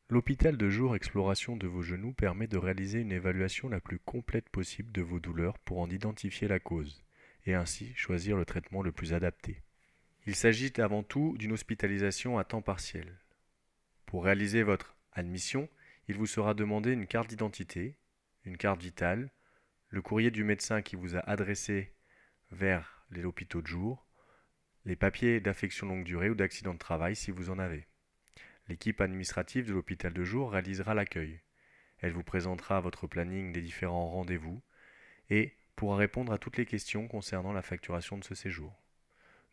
L'hôpital de jour Exploration de vos genoux permet de réaliser une évaluation la plus complète possible de vos douleurs pour en identifier la cause, et ainsi choisir le traitement le plus adapté. Il s'agit avant tout d'une hospitalisation à temps partiel. Pour réaliser votre admission, il vous sera demandé une carte d'identité, une carte vitale, le courrier du médecin qui vous a adressé vers les hôpitaux de jour, les papiers d'affection longue durée ou d'accident de travail si vous en avez. L'équipe administrative de l'hôpital de jour réalisera l'accueil. Elle vous présentera votre planning des différents rendez-vous et pourra répondre à toutes les questions concernant la facturation de ce séjour.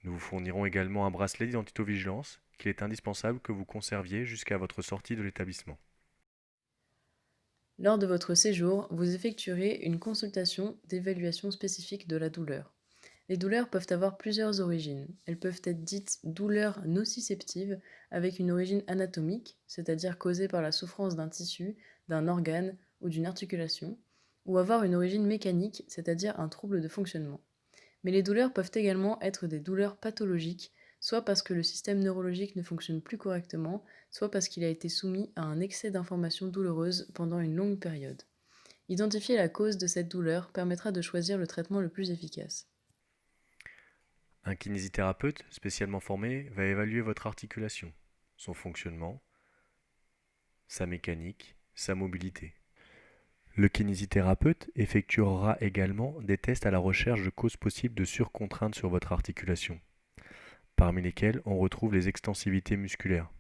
Nous vous fournirons également un bracelet d'identité-vigilance qu'il est indispensable que vous conserviez jusqu'à votre sortie de l'établissement. Lors de votre séjour, vous effectuerez une consultation d'évaluation spécifique de la douleur. Les douleurs peuvent avoir plusieurs origines. Elles peuvent être dites douleurs nociceptives avec une origine anatomique, c'est-à-dire causée par la souffrance d'un tissu, d'un organe ou d'une articulation, ou avoir une origine mécanique, c'est-à-dire un trouble de fonctionnement. Mais les douleurs peuvent également être des douleurs pathologiques, soit parce que le système neurologique ne fonctionne plus correctement, soit parce qu'il a été soumis à un excès d'informations douloureuses pendant une longue période. Identifier la cause de cette douleur permettra de choisir le traitement le plus efficace. Un kinésithérapeute spécialement formé va évaluer votre articulation, son fonctionnement, sa mécanique, sa mobilité. Le kinésithérapeute effectuera également des tests à la recherche de causes possibles de surcontrainte sur votre articulation, parmi lesquelles on retrouve les extensibilités musculaires.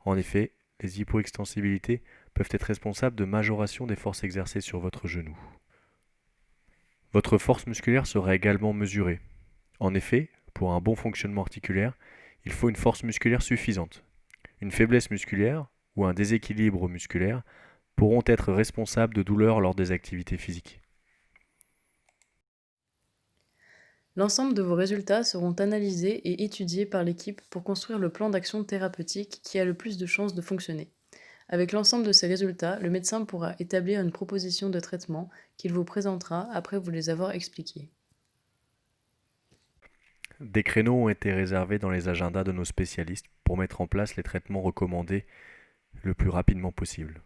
En effet, les hypoextensibilités peuvent être responsables de majoration des forces exercées sur votre genou. Votre force musculaire sera également mesurée. En effet, pour un bon fonctionnement articulaire, il faut une force musculaire suffisante. Une faiblesse musculaire ou un déséquilibre musculaire pourront être responsables de douleurs lors des activités physiques. L'ensemble de vos résultats seront analysés et étudiés par l'équipe pour construire le plan d'action thérapeutique qui a le plus de chances de fonctionner. Avec l'ensemble de ces résultats, le médecin pourra établir une proposition de traitement qu'il vous présentera après vous les avoir expliqués. Des créneaux ont été réservés dans les agendas de nos spécialistes pour mettre en place les traitements recommandés le plus rapidement possible.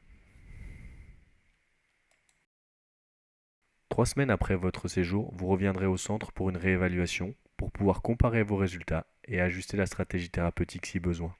3 semaines après votre séjour, vous reviendrez au centre pour une réévaluation pour pouvoir comparer vos résultats et ajuster la stratégie thérapeutique si besoin.